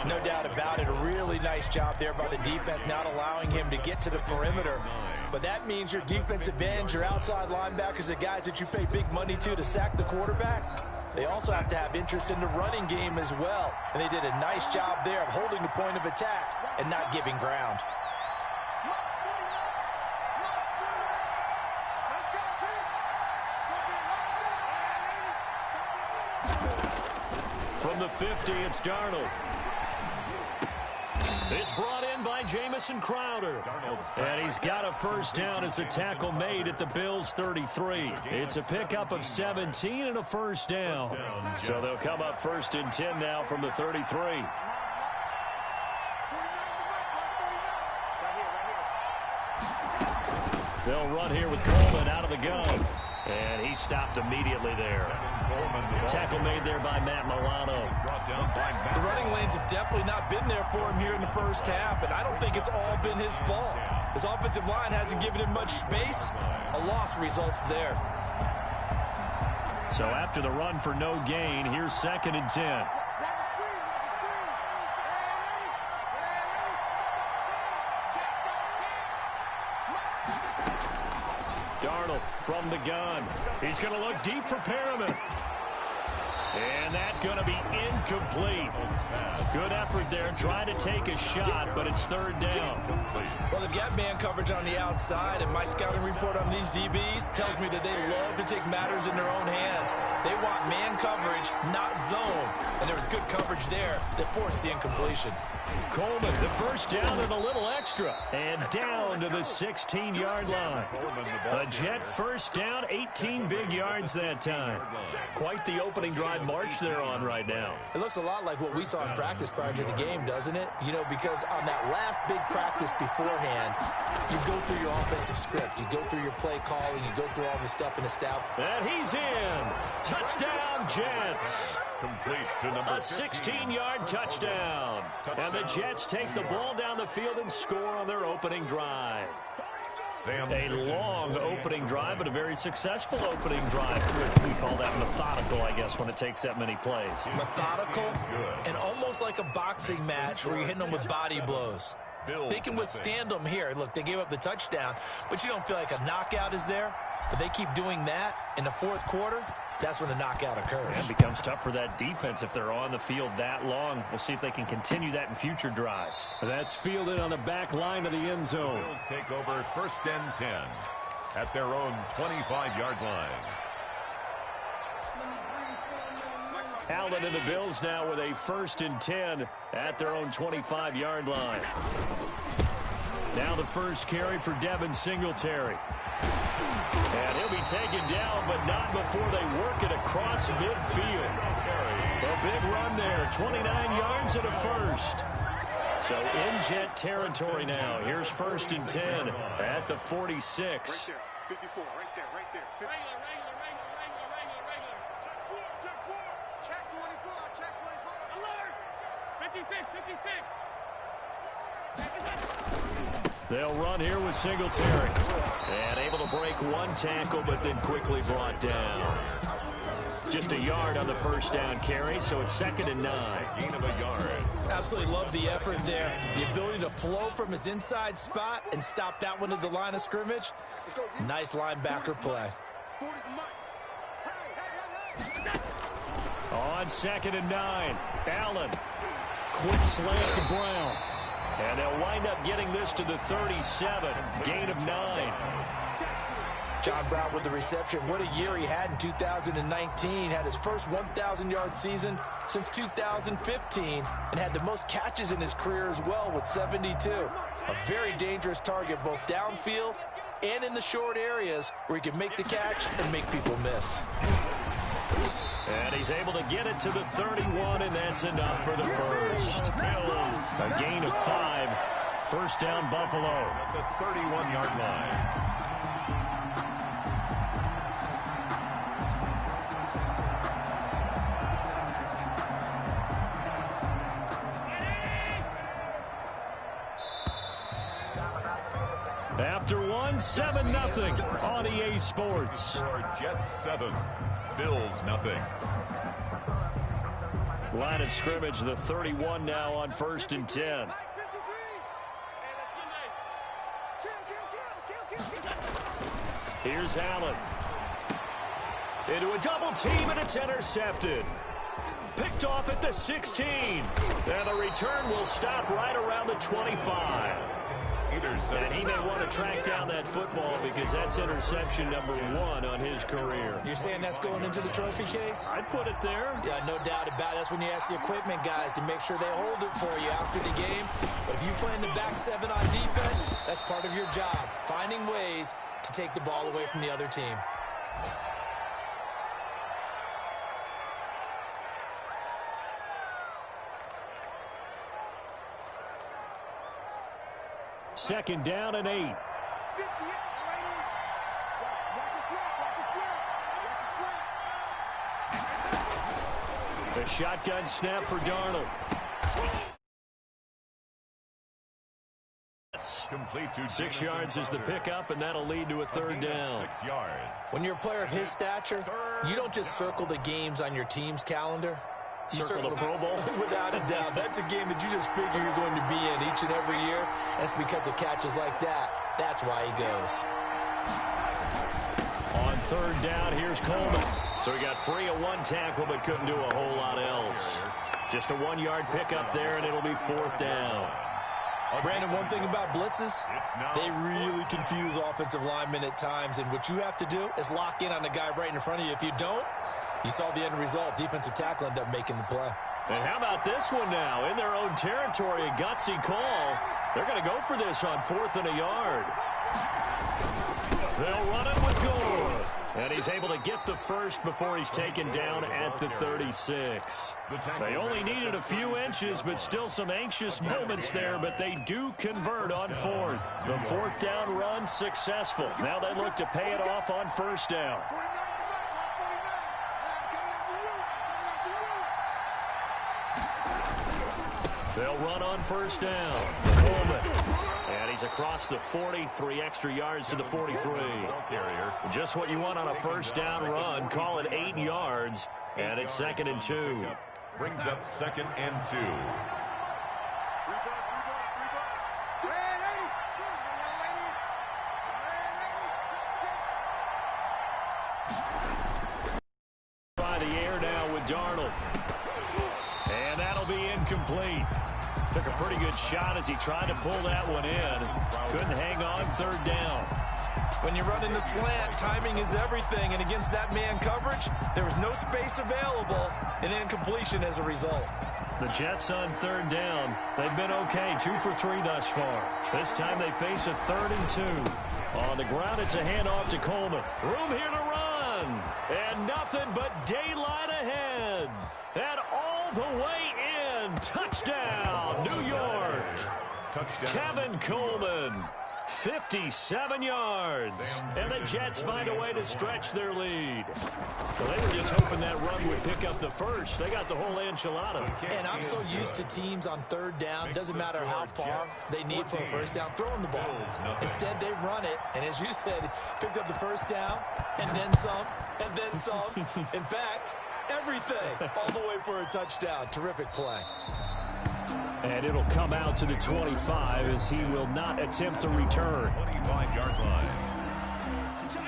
No doubt about it. A really nice job there by the defense, not allowing him to get to the perimeter. But that means your defensive ends, your outside linebackers, the guys that you pay big money to sack the quarterback, they also have to have interest in the running game as well. And they did a nice job there of holding the point of attack and not giving ground. From the 50, it's Darnold. It's brought in by Jamison Crowder. And he's got a first down as a tackle made at the Bills' 33. It's a pickup of 17 and a first down. So they'll come up 1st and 10 now from the 33. They'll run here with Coleman out of the gun. And he stopped immediately there. Tackle made there by Matt Milano. The running lanes have definitely not been there for him here in the first half, and I don't think it's all been his fault. His offensive line hasn't given him much space. A loss results there. So after the run for no gain, here's 2nd and 10. Darnold from the gun. He's going to look deep for Perriman. And that's going to be incomplete. Good effort there, trying to take a shot, but it's 3rd down. Well, they've got man coverage on the outside, and my scouting report on these DBs tells me that they love to take matters in their own hands. They want man coverage, not zone. And there was good coverage there that forced the incompletion. Coleman, the first down and a little extra. And down to the 16-yard line. A Jet first down, 18 big yards that time. Quite the opening drive march they're on right now. It looks a lot like what we saw in practice prior to the game, doesn't it? You know, because on that last big practice beforehand, you go through your offensive script. You go through your play calling. You go through all the stuff in the staff. And he's in. Touchdown, Jets. Complete to number a 16-yard touchdown. And the Jets take the ball down the field and score on their opening drive. A long opening drive, but a very successful opening drive. We call that methodical, I guess, when it takes that many plays. Methodical and almost like a boxing match where you're hitting them with body blows. They can withstand them here. Look, they gave up the touchdown, but you don't feel like a knockout is there. But they keep doing that in the 4th quarter. That's when the knockout occurs. It becomes tough for that defense if they're on the field that long. We'll see if they can continue that in future drives. That's fielded on the back line of the end zone. Bills take over 1st and 10 at their own 25-yard line. Allen and the Bills now with a 1st and 10 at their own 25-yard line. Now the first carry for Devin Singletary. And he'll be taken down, but not before they work it across midfield. A big run there, 29 yards and a first. So in Jet territory now. Here's 1st and 10 at the 46. 54, right there. Regular. Check 24, check 24. Alert! 56. They'll run here with Singletary. And able to break one tackle, but then quickly brought down. Just a yard on the first down carry, so it's 2nd and 9. Gain of a yard. Absolutely love the effort there. The ability to flow from his inside spot and stop that one at the line of scrimmage. Nice linebacker play. On 2nd and 9, Allen. Quick slant to Brown. And they'll wind up getting this to the 37. Gain of 9. John Brown with the reception. What a year he had in 2019. Had his first 1,000-yard season since 2015 and had the most catches in his career as well with 72. A very dangerous target both downfield and in the short areas where he can make the catch and make people miss. And he's able to get it to the 31, and that's enough for the first. A gain of 5. First down, Buffalo. At the 31-yard line. After one, 7-0 on EA Sports. For Jets 7, Bills nothing. Line of scrimmage, the 31 now on 1st and 10. Here's Allen. Into a double team, and it's intercepted. Picked off at the 16. And the return will stop right around the 25. And he may want to track down that football because that's interception number 1 on his career. You're saying that's going into the trophy case? I'd put it there. Yeah, no doubt about it. That's when you ask the equipment guys to make sure they hold it for you after the game. But if you play in the back 7 on defense, that's part of your job, finding ways to take the ball away from the other team. Second down and 8. The shotgun snap for Darnold. Complete to 6 yards is the pickup, and that'll lead to a 3rd down. 6 yards. When you're a player of his stature, you don't just circle the games on your team's calendar. You Circle the Pro Bowl? Without a doubt. That's a game that you just figure you're going to be in each and every year. And it's because of catches like that. That's why he goes. On 3rd down, here's Coleman. So he got free of 1 tackle, but couldn't do a whole lot else. Just a 1-yard pickup there, and it'll be 4th down. Brandon, one thing about blitzes, they really confuse offensive linemen at times. And what you have to do is lock in on the guy right in front of you. If you don't, you saw the end result. Defensive tackle ended up making the play. And how about this one now? In their own territory, a gutsy call. They're going to go for this on 4th and a yard. They'll run it with Gore. And he's able to get the first before he's taken down at the 36. They only needed a few inches, but still some anxious moments there, but they do convert on 4th. The 4th down run successful. Now they look to pay it off on 1st down. They'll run on 1st down. Coleman. And he's across the 40, 3 extra yards to the 43. Just what you want on a 1st down run. Call it 8 yards, and it's 2nd and 2. Brings up 2nd and 2. By the air now with Darnold. And that'll be incomplete. Took a pretty good shot as he tried to pull that one in. Couldn't hang on 3rd down. When you run in the slant, timing is everything. And against that man coverage, there was no space available, and incompletion as a result. The Jets on 3rd down. They've been okay, 2 for 3 thus far. This time they face a 3rd and 2. On the ground, it's a handoff to Coleman. Room here to run. And nothing but daylight ahead. And all the way in. Touchdown, New York. Tevin Coleman. 57 yards. And the Jets find a way to stretch their lead. Well, they were just hoping that run would pick up the first. They got the whole enchilada. And I'm so used to teams on 3rd down, doesn't matter how far they need for a 1st down, throwing the ball. Instead, they run it, and as you said, picked up the 1st down, and then some, and then some. In fact, everything, all the way for a touchdown. Terrific play. And it'll come out to the 25 as he will not attempt to return. 25-yard line.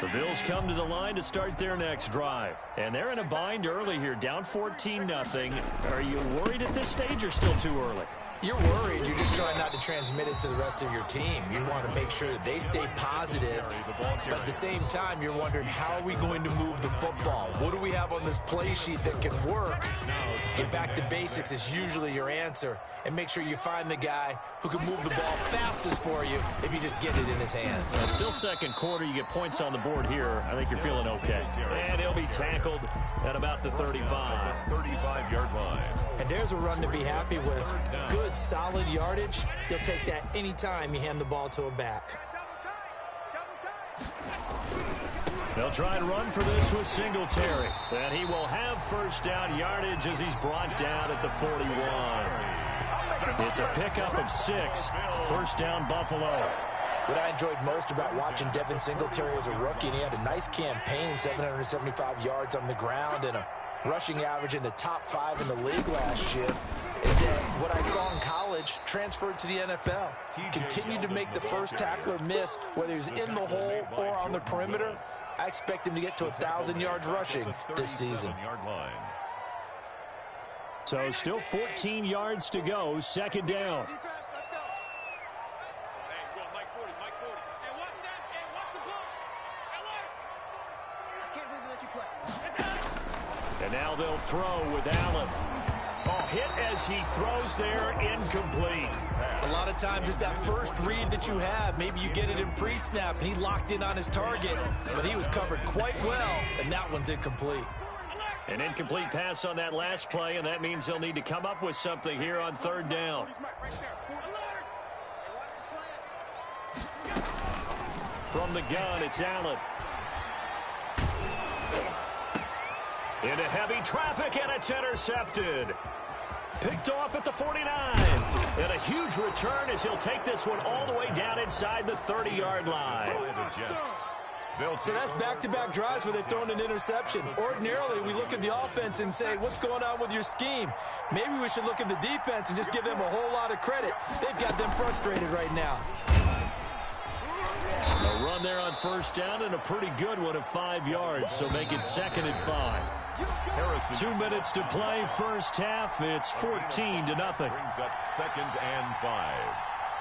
The Bills come to the line to start their next drive. And they're in a bind early here, down 14-0. Are you worried at this stage or still too early? You're worried. You're just trying not to transmit it to the rest of your team. You want to make sure that they stay positive, but at the same time, you're wondering, how are we going to move the football? What do we have on this play sheet that can work? Get back to basics is usually your answer, and make sure you find the guy who can move the ball fastest for you if you just get it in his hands. Still 2nd quarter. You get points on the board here. I think you're feeling okay. And he'll be tackled at about the 35. 35-yard line. And there's a run to be happy with. Good, solid yardage. You'll take that anytime you hand the ball to a back. They'll try and run for this with Singletary. And he will have 1st down yardage as he's brought down at the 41. It's a pickup of 6. 1st down, Buffalo. What I enjoyed most about watching Devin Singletary as a rookie, and he had a nice campaign, 775 yards on the ground and a rushing average in the top 5 in the league last year, is that what I saw in college transferred to the NFL. Continued to make the first tackler miss, whether he's in the hole or on the perimeter. I expect him to get to 1,000 yards rushing this season. So still 14 yards to go, second down. And now they'll throw with Allen. Oh, hit as he throws there, incomplete. A lot of times it's that first read that you have. Maybe you get it in pre-snap, and he locked in on his target, but he was covered quite well, and that one's incomplete. An incomplete pass on that last play, and that means they'll need to come up with something here on third down. From the gun, it's Allen. Into heavy traffic, and it's intercepted. Picked off at the 49. And a huge return as he'll take this one all the way down inside the 30-yard line. So that's back-to-back drives where they've thrown an interception. Ordinarily, we look at the offense and say, what's going on with your scheme? Maybe we should look at the defense and just give them a whole lot of credit. They've got them frustrated right now. A run there on first down and a pretty good one of 5 yards, so make it 2nd and 5. Harrison. 2 minutes to play first half. It's 14-0. Brings up 2nd and 5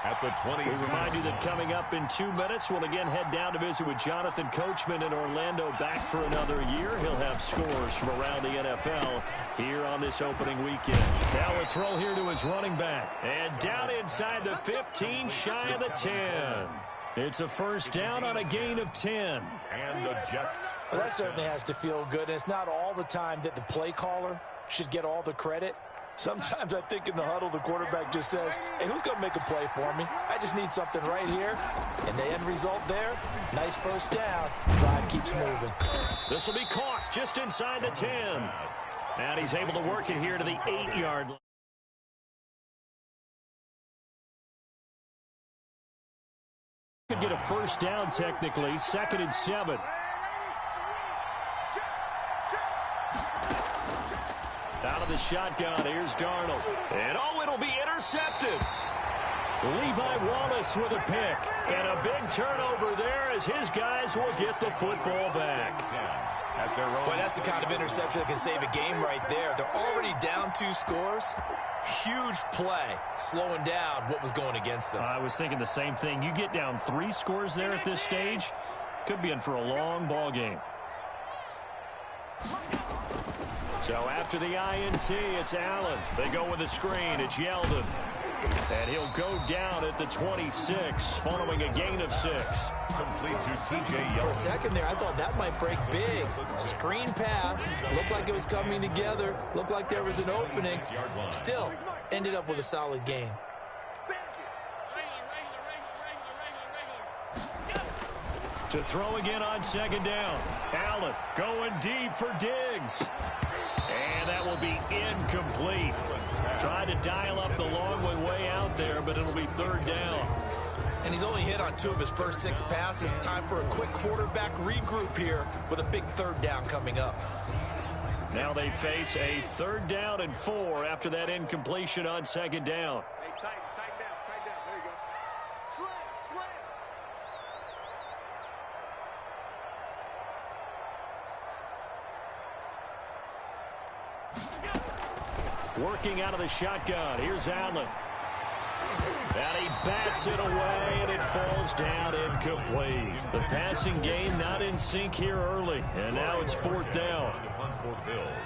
at the 20. We remind you that coming up in 2 minutes, we'll again head down to visit with Jonathan Coachman in Orlando, back for another year. He'll have scores from around the NFL here on this opening weekend. Now a throw here to his running back. And down inside the 15, shy of the 10. It's a first down on a gain of 10. And the Jets. Well, that certainly has to feel good. And it's not all the time that the play caller should get all the credit. Sometimes I think in the huddle, the quarterback just says, hey, who's going to make a play for me? I just need something right here. And the end result there, nice first down. Drive keeps moving. This will be caught just inside the 10. And he's able to work it here to the 8-yard line. Could get a first down technically, 2nd and 7. Out of the shotgun, here's Darnold. And oh, it'll be intercepted. Levi Wallace with a pick. And a big turnover there as his guys will get the football back. Boy, that's the kind of interception that can save a game right there. They're already down 2 scores. Huge play, slowing down what was going against them. I was thinking the same thing. You get down 3 scores there at this stage, could be in for a long ball game. So after the INT, it's Allen. They go with a screen. It's Yeldon. And he'll go down at the 26, following a gain of 6. Complete to T.J. Yeldon. For a second there, I thought that might break big. Screen pass. Looked like it was coming together. Looked like there was an opening. Still, ended up with a solid game. To throw again on 2nd down. Allen going deep for Diggs. And that will be incomplete. Tried to dial up the long way out there, but it'll be 3rd down. And he's only hit on 2 of his first 6 passes. Time for a quick quarterback regroup here with a big 3rd down coming up. Now they face a 3rd down and 4 after that incompletion on 2nd down. Hey, tighten down. There you go. Slam. Working out of the shotgun. Here's Allen. And he bats it away, and it falls down incomplete. The passing game not in sync here early, and now it's 4th down.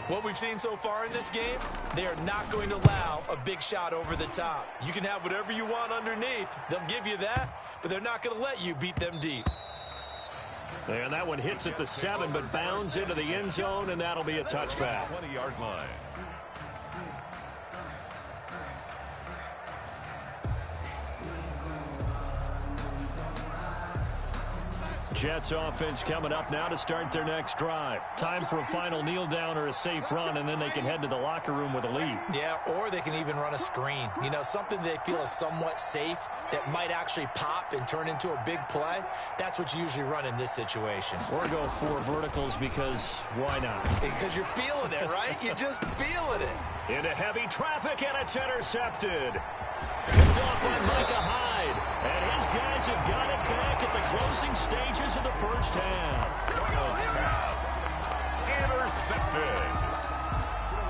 What we've seen so far in this game, they are not going to allow a big shot over the top. You can have whatever you want underneath. They'll give you that, but they're not going to let you beat them deep. And that one hits at the 7, but bounds into the end zone, and that'll be a touchback. 20-yard line. Jets offense coming up now to start their next drive. Time for a final kneel down or a safe run, and then they can head to the locker room with a lead. Yeah, or they can even run a screen. You know, something they feel is somewhat safe that might actually pop and turn into a big play. That's what you usually run in this situation. Or go 4 verticals because why not? Because you're feeling it, right? You're just feeling it. Into heavy traffic, and it's intercepted. Picked off by Micah Hyde. And his guys have got it back at the closing stages of the first half. Intercepted.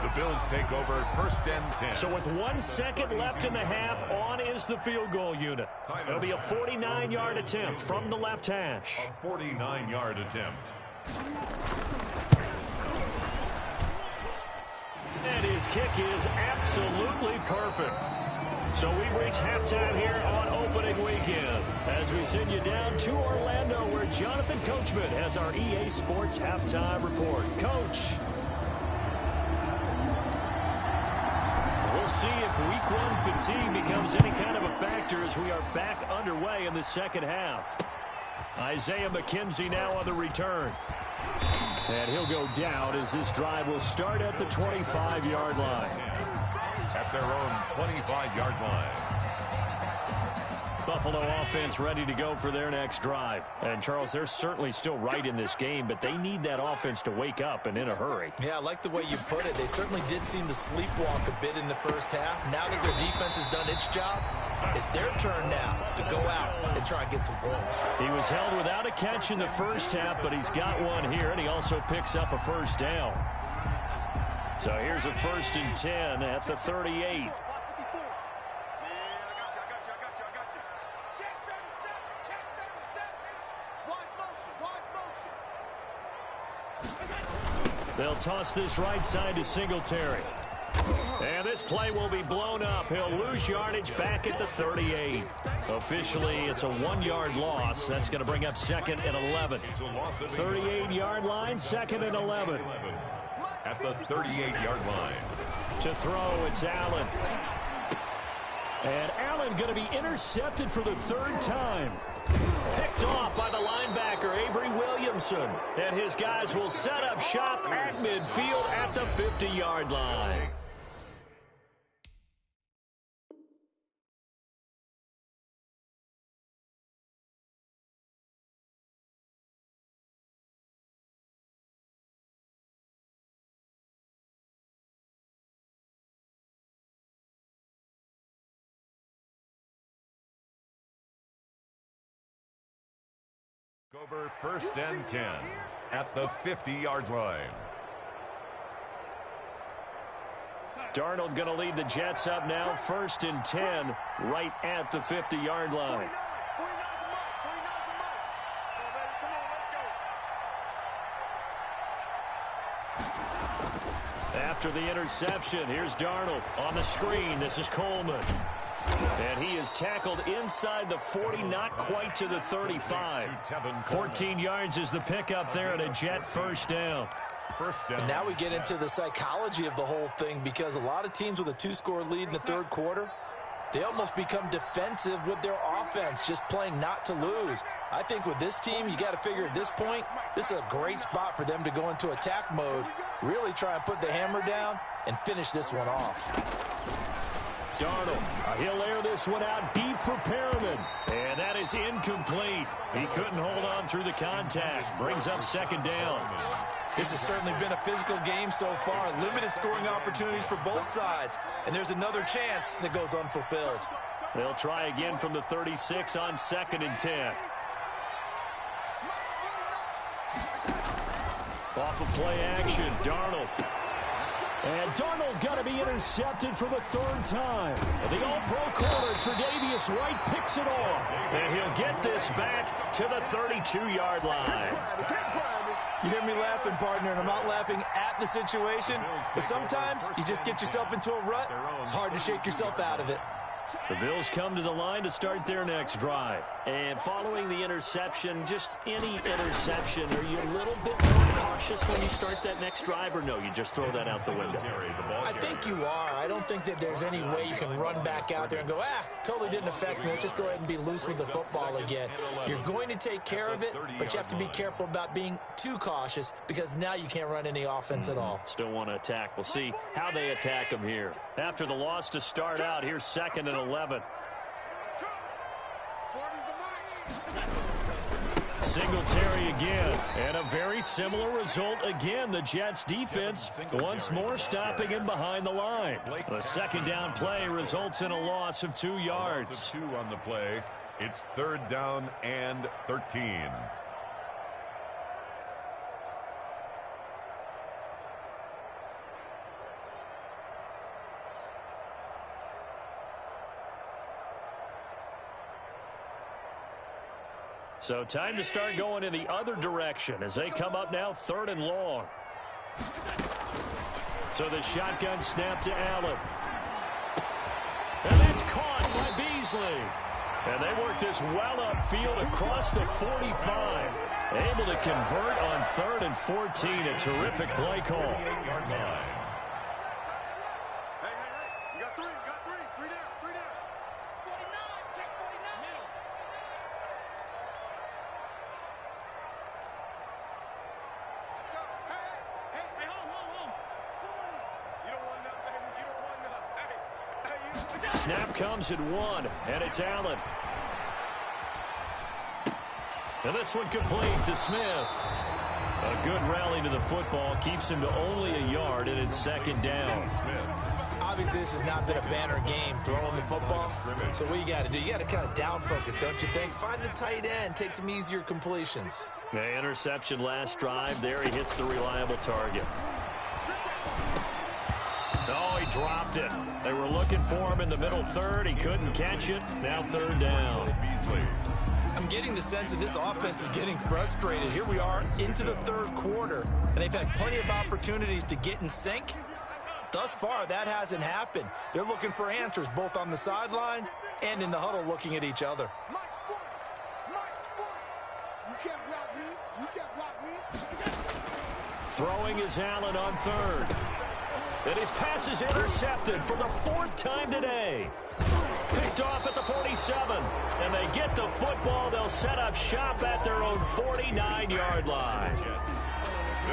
The Bills take over first and 10. So with 1 second left in the half, on is the field goal unit. It'll be a 49-yard attempt from the left hash. A 49-yard attempt. And his kick is absolutely perfect. So we've reached halftime here on opening weekend as we send you down to Orlando where Jonathan Coachman has our EA Sports halftime report. Coach. We'll see if week 1 fatigue becomes any kind of a factor as we are back underway in the second half. Isaiah McKenzie now on the return. And he'll go down as this drive will start at the 25-yard line. At their own 25-yard line. Buffalo offense ready to go for their next drive. And, Charles, they're certainly still right in this game, but they need that offense to wake up and in a hurry. Yeah, I like the way you put it. They certainly did seem to sleepwalk a bit in the first half. Now that their defense has done its job, it's their turn now to go out and try and get some points. He was held without a catch in the first half, but he's got one here, and he also picks up a first down. So here's a 1st and 10 at the 38. They'll toss this right side to Singletary. And this play will be blown up. He'll lose yardage back at the 38. Officially, it's a 1-yard loss. That's going to bring up 2nd and 11. 38-yard line, 2nd and 11. At the 38-yard line. To throw, it's Allen. And Allen going to be intercepted for the 3rd time. Picked off by the linebacker, Avery Williamson. And his guys will set up shop at midfield at the 50-yard line. Over 1st and 10 at the 50-yard line. Darnold going to lead the Jets up now, 1st and 10, right at the 50-yard line. After the interception, here's Darnold on the screen. This is Coleman. And he is tackled inside the 40, not quite to the 35. 14 yards is the pickup there and a Jet first down. And now we get into the psychology of the whole thing because a lot of teams with a 2-score lead in the 3rd quarter, they almost become defensive with their offense, just playing not to lose. I think with this team, you got to figure at this point, this is a great spot for them to go into attack mode, really try and put the hammer down and finish this one off. Darnold, he'll air this one out deep for Perriman. And that is incomplete. He couldn't hold on through the contact. Brings up 2nd down. This has certainly been a physical game so far. Limited scoring opportunities for both sides. And there's another chance that goes unfulfilled. They'll try again from the 36 on 2nd and 10. Off of play action, Darnold. And Darnold got to be intercepted for the 3rd time. The all-pro corner, Tre'Davious White, picks it off. And he'll get this back to the 32-yard line. You hear me laughing, partner, and I'm not laughing at the situation, but sometimes you just get yourself into a rut. It's hard to shake yourself out of it. The Bills come to the line to start their next drive. And following the interception, just any interception, are you a little bit more cautious when you start that next drive, or no, you just throw that out the window? I think you are. I don't think that there's any way you can run back out there and go, totally didn't affect me. Let's just go ahead and be loose with the football again. You're going to take care of it, but you have to be careful about being too cautious because now you can't run any offense at all. Still want to attack. We'll see how they attack them here. After the loss to start out, here's 2nd and 11. Singletary again, and a very similar result again. The Jets defense once more stopping him behind the line. The 2nd down play results in a loss of 2 yards. 2 on the play. It's 3rd down and 13. So time to start going in the other direction as they come up now 3rd and long. So the shotgun snap to Allen. And that's caught by Beasley. And they work this well upfield across the 45. Able to convert on 3rd and 14. A terrific play call. Snap comes at 1, and it's Allen. And this one complete to Smith. A good rally to the football keeps him to only a yard, and it's 2nd down. Obviously, this has not been a banner game throwing the football. So what you got to do, you got to kind of down focus, don't you think? Find the tight end, take some easier completions. The interception last drive. There he hits the reliable target. Oh, he dropped it. They were looking for him in the middle 3rd. He couldn't catch it. Now 3rd down. I'm getting the sense that this offense is getting frustrated. Here we are into the 3rd quarter, and they've had plenty of opportunities to get in sync. Thus far, that hasn't happened. They're looking for answers both on the sidelines and in the huddle looking at each other. Throwing is Allen on 3rd. And his pass is intercepted for the 4th time today. Picked off at the 47. And they get the football. They'll set up shop at their own 49-yard line.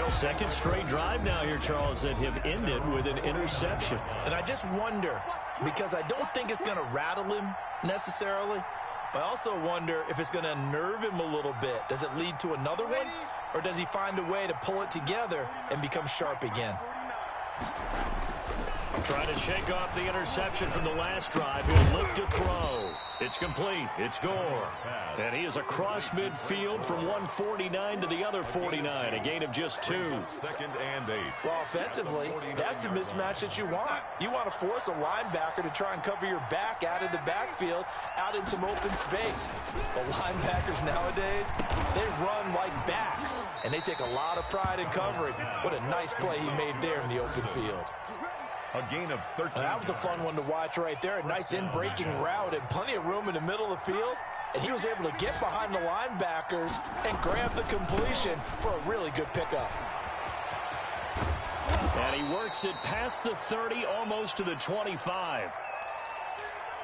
2nd straight drive now here, Charles, that have ended with an interception. And I just wonder, because I don't think it's going to rattle him necessarily, but I also wonder if it's going to unnerve him a little bit. Does it lead to another one? Or does he find a way to pull it together and become sharp again? Trying to shake off the interception from the last drive. He'll look to throw. It's complete. It's Gore. And he is across midfield from 149 to the other 49. A gain of just 2. 2nd and 8. Well, offensively, that's the mismatch that you want. You want to force a linebacker to try and cover your back out of the backfield, out in some open space. The linebackers nowadays, they run like backs, and they take a lot of pride in covering. What a nice play he made there in the open field. A gain of 13. That was a fun one to watch right there. A nice in-breaking route and plenty of room in the middle of the field. And he was able to get behind the linebackers and grab the completion for a really good pickup. And he works it past the 30, almost to the 25.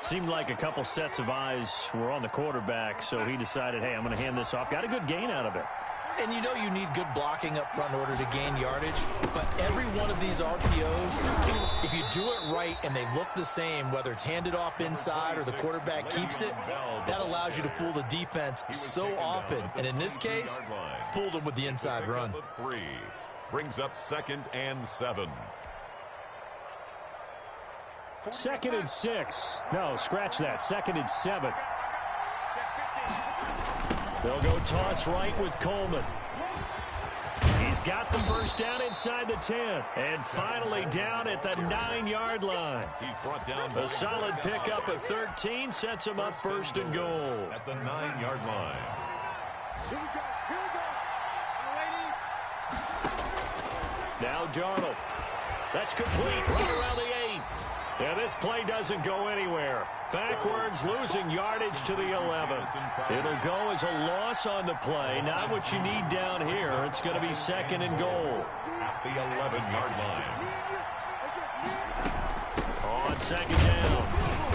Seemed like a couple sets of eyes were on the quarterback, so he decided, hey, I'm going to hand this off. Got a good gain out of it. And you know you need good blocking up front in order to gain yardage. But every one of these RPOs, if you do it right and they look the same, whether it's handed off inside or the quarterback keeps it, that allows you to fool the defense so often. And in this case, fooled them with the inside run. 3 brings up 2nd and 7. 2nd and 6. No, scratch that. 2nd and 7. They'll go toss right with Coleman. He's got the first down inside the 10. And finally down at the 9-yard line. He's brought down a solid pickup of 13 sets him up 1st and goal. At the 9-yard line. Now Darnold. That's complete right around the 8. And this play doesn't go anywhere. Backwards, losing yardage to the 11. It'll go as a loss on the play. Not what you need down here. It's going to be 2nd and goal. At the 11-yard line. On 2nd down,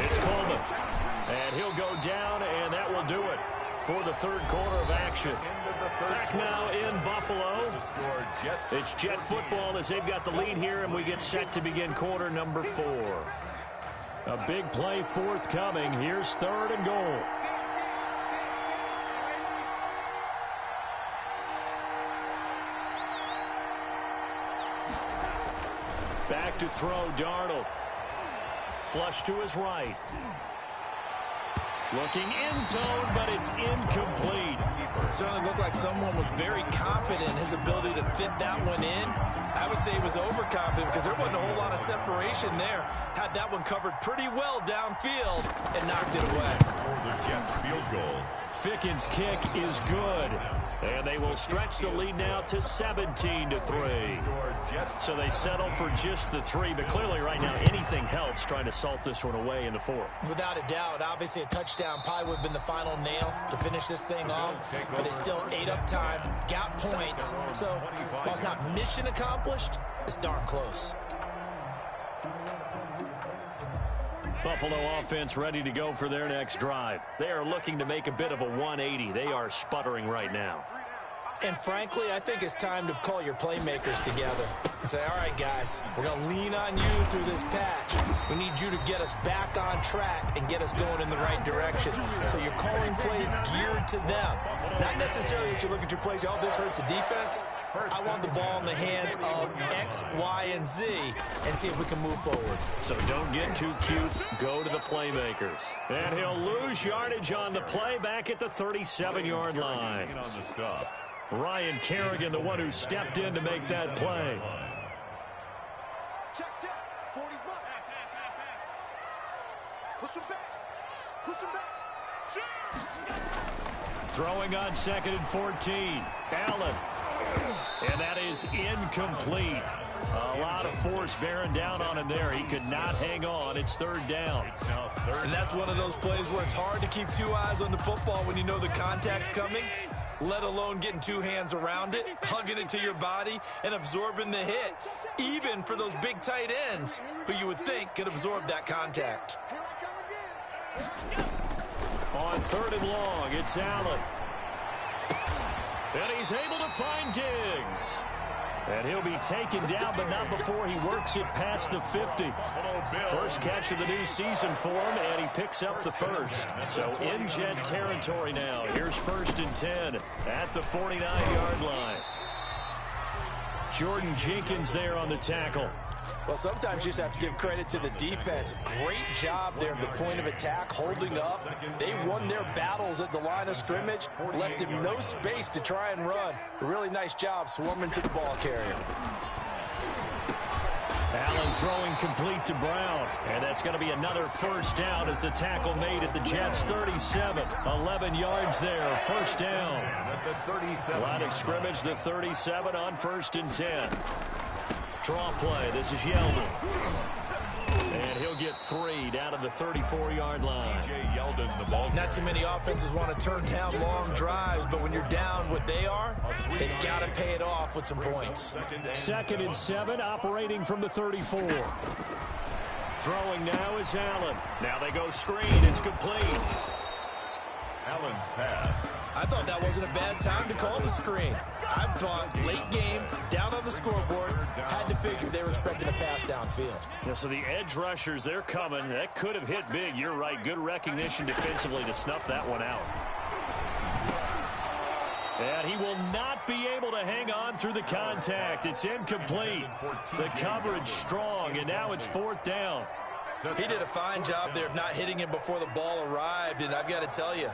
it's Coleman. And he'll go down, and that will do it for the 3rd quarter of action. Back now in Buffalo. It's Jet football as they've got the lead here, and we get set to begin quarter number 4. A big play forthcoming. Here's 3rd and goal. Back to throw, Darnold. Flush to his right. Looking end zone, but it's incomplete. Certainly looked like someone was very confident in his ability to fit that one in. I would say he was overconfident because there wasn't a whole lot of separation there. Had that one covered pretty well downfield and knocked it away. For the Jets field goal. Ficken's kick is good. And they will stretch the lead now to 17-3. So they settle for just the 3. But clearly right now anything helps trying to salt this one away in the 4th. Without a doubt, obviously a touchdown probably would have been the final nail to finish this thing off. But it's still ate up time, got points. So while it's not mission accomplished, it's darn close. Buffalo offense ready to go for their next drive. They are looking to make a bit of a 180. They are sputtering right now. And frankly, I think it's time to call your playmakers together and say, all right, guys, we're going to lean on you through this patch. We need you to get us back on track and get us going in the right direction. So you're calling plays geared to them. Not necessarily that you look at your plays, oh, this hurts the defense. I want the ball in the hands of X, Y, and Z and see if we can move forward. So don't get too cute. Go to the playmakers. And he'll lose yardage on the play back at the 37-yard line. On the stop. Ryan Kerrigan, the one who stepped in to make that play. Check, check. 40's back. Push him back. Push him back. Shoot. Throwing on 2nd and 14. Allen. And that is incomplete. A lot of force bearing down on him there. He could not hang on. It's 3rd down. And that's one of those plays where it's hard to keep 2 eyes on the football when you know the contact's coming, let alone getting 2 hands around it, hugging it to your body, and absorbing the hit, even for those big tight ends who you would think could absorb that contact. On 3rd and long, it's Allen. And he's able to find Diggs. And he'll be taken down, but not before he works it past the 50. First catch of the new season for him, and he picks up the 1st. So in Jet territory now. Here's 1st and 10 at the 49-yard line. Jordan Jenkins there on the tackle. Well, sometimes you just have to give credit to the defense. Great job there at the point of attack, holding up. They won their battles at the line of scrimmage, left him no space to try and run. A really nice job swarming to the ball carrier. Allen throwing complete to Brown. And that's going to be another 1st down as the tackle made at the Jets' 37. 11 yards there, 1st down. Line of scrimmage, the 37 on 1st and 10. Draw play. This is Yeldon. And he'll get 3 down to the 34-yard line. Yeldon, the ball. Not too many offenses want to turn down long drives, but when you're down what they are, they've got to pay it off with some points. 2nd and 7, operating from the 34. Throwing now is Allen. Now they go screen. It's complete. Allen's pass. I thought that wasn't a bad time to call the screen. I thought late game, down on the scoreboard, had to figure they were expecting a pass downfield. Yeah, so the edge rushers, they're coming. That could have hit big. You're right. Good recognition defensively to snuff that one out. And he will not be able to hang on through the contact. It's incomplete. The coverage strong, and now it's 4th down. He did a fine job there of not hitting him before the ball arrived, and I've got to tell you,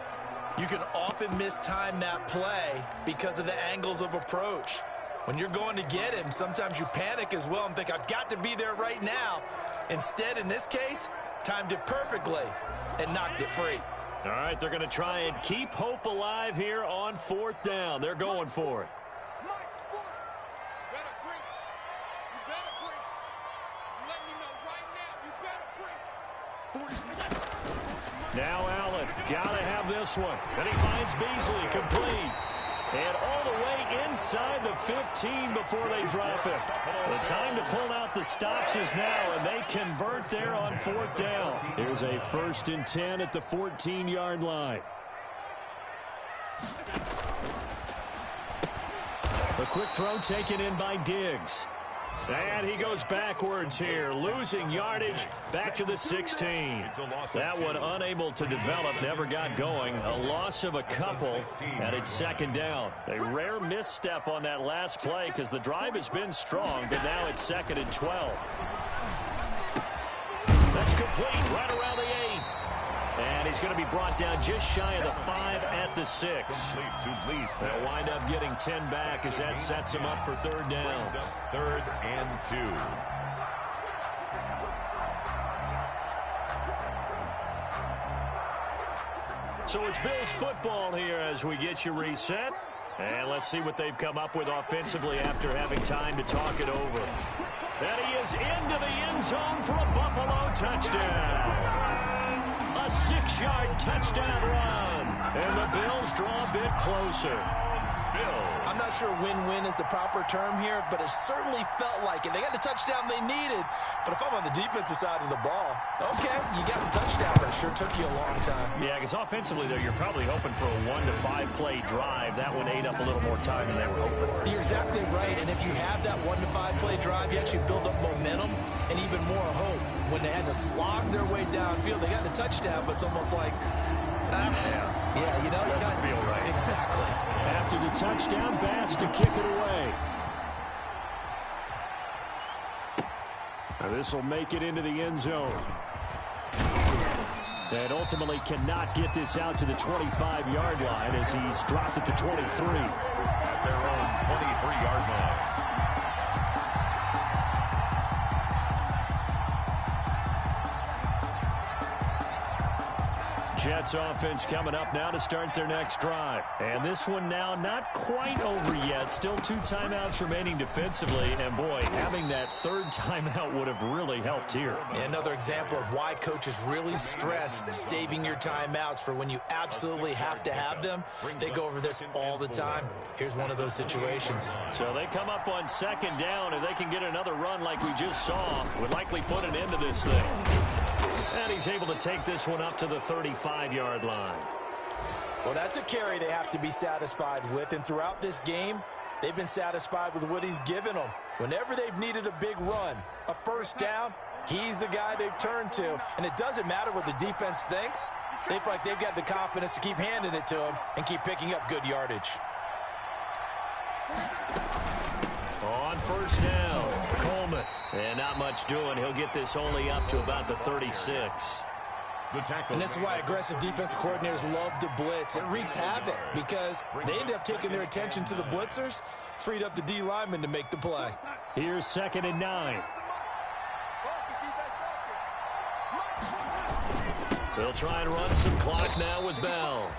you can often mistime that play because of the angles of approach. When you're going to get him, sometimes you panic as well and think, I've got to be there right now. Instead, in this case, timed it perfectly and knocked it free. All right, they're going to try and keep hope alive here on 4th down. They're going for it. Now Allen, gotta have this one. And he finds Beasley, complete. And all the way inside the 15 before they drop it. The time to pull out the stops is now, and they convert there on 4th down. Here's a 1st and 10 at the 14-yard line. A quick throw taken in by Diggs. And he goes backwards here, losing yardage back to the 16. That one unable to develop, never got going. A loss of a couple, and it's 2nd down. A rare misstep on that last play because the drive has been strong, but now it's 2nd and 12. That's complete right around the 8. And he's going to be brought down just shy of the 5 at the 6. They'll wind up getting 10 back as that sets him up for 3rd down. 3rd and 2. So it's Bills football here as we get you reset. And let's see what they've come up with offensively after having time to talk it over. And he is into the end zone for a Buffalo touchdown. A 6-yard touchdown run. And the Bills draw a bit closer. I'm not sure win-win is the proper term here, but it certainly felt like it. They got the touchdown they needed, but if I'm on the defensive side of the ball, okay, you got the touchdown, but it sure took you a long time. Yeah, because offensively, though, you're probably hoping for a 1 to 5 play drive. That one ate up a little more time than they were hoping. You're exactly right, and if you have that 1 to 5 play drive, you actually build up momentum and even more hope. When they had to slog their way downfield, they got the touchdown, but it's almost like, yeah, you know, it doesn't feel right. Exactly. After the touchdown, Bass to kick it away. Now this will make it into the end zone. And ultimately cannot get this out to the 25-yard line as he's dropped at the 23. At their own 23-yard line. Jets offense coming up now to start their next drive. And this one now not quite over yet. Still 2 timeouts remaining defensively. And, boy, having that 3rd timeout would have really helped here. Another example of why coaches really stress saving your timeouts for when you absolutely have to have them. They go over this all the time. Here's one of those situations. So they come up on 2nd down. If they can get another run like we just saw, would likely put an end to this thing. And he's able to take this one up to the 35-yard line. Well, that's a carry they have to be satisfied with. And throughout this game, they've been satisfied with what he's given them. Whenever they've needed a big run, a 1st down, he's the guy they've turned to. And it doesn't matter what the defense thinks. They feel like they've got the confidence to keep handing it to him and keep picking up good yardage. On 1st down, Coleman. And not much doing. He'll get this only up to about the 36. And this is why aggressive defensive coordinators love to blitz. It wreaks havoc because they end up taking their attention to the blitzers, freed up the D lineman to make the play. Here's 2nd and 9. They'll try and run some clock now with Bell.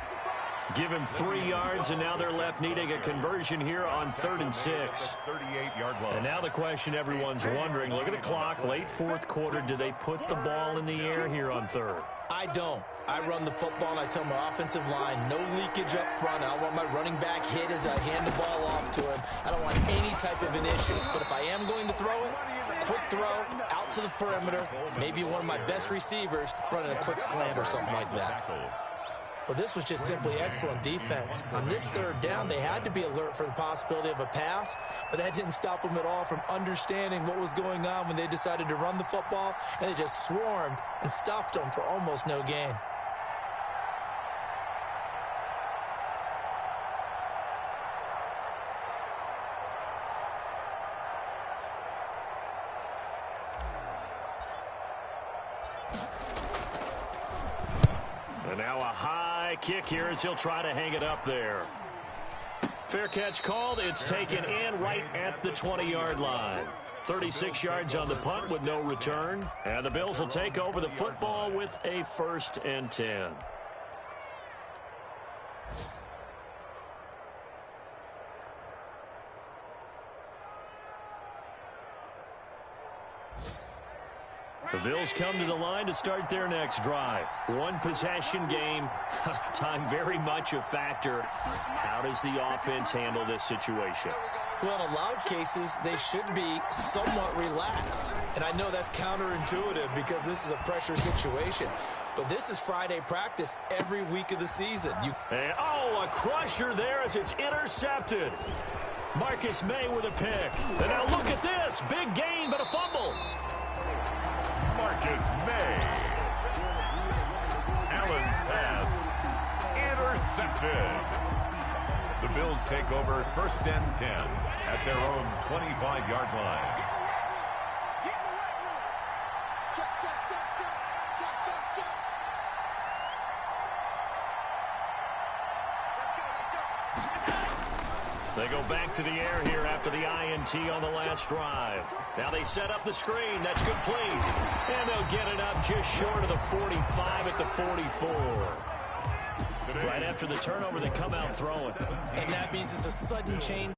Give him 3 yards, and now they're left needing a conversion here on 3rd and 6. 38-yard line. And now the question everyone's wondering, look at the clock, late 4th quarter, do they put the ball in the air here on 3rd? I don't. I run the football, and I tell my offensive line, no leakage up front. I don't want my running back hit as I hand the ball off to him. I don't want any type of an issue. But if I am going to throw it, quick throw, out to the perimeter, maybe one of my best receivers running a quick slant or something like that. Well, this was just simply excellent defense. On this 3rd down, they had to be alert for the possibility of a pass, but that didn't stop them at all from understanding what was going on when they decided to run the football, and they just swarmed and stuffed them for almost no gain. And now a high kick here as he'll try to hang it up there. Fair catch called. It's taken in right at the 20-yard line. 36 yards on the punt with no return. And the Bills will take over the football with a 1st and 10. The Bills come to the line to start their next drive. One possession game. Time very much a factor. How does the offense handle this situation? Well, in a lot of cases, they should be somewhat relaxed. And I know that's counterintuitive because this is a pressure situation. But this is Friday practice every week of the season. A crusher there as it's intercepted. Marcus May with a pick. And now look at this. Big gain, but a fumble. Marcus May. Allen's pass intercepted. The Bills take over 1st and 10 at their own 25-yard line. Get in the weight room. Check, check, check, check. Check, check, check. Let's go. They go back to the air here after the INT on the last drive. Now they set up the screen. That's complete. And they'll get it up just short of the 45 at the 44. Right after the turnover, they come out throwing. And that means it's a sudden change.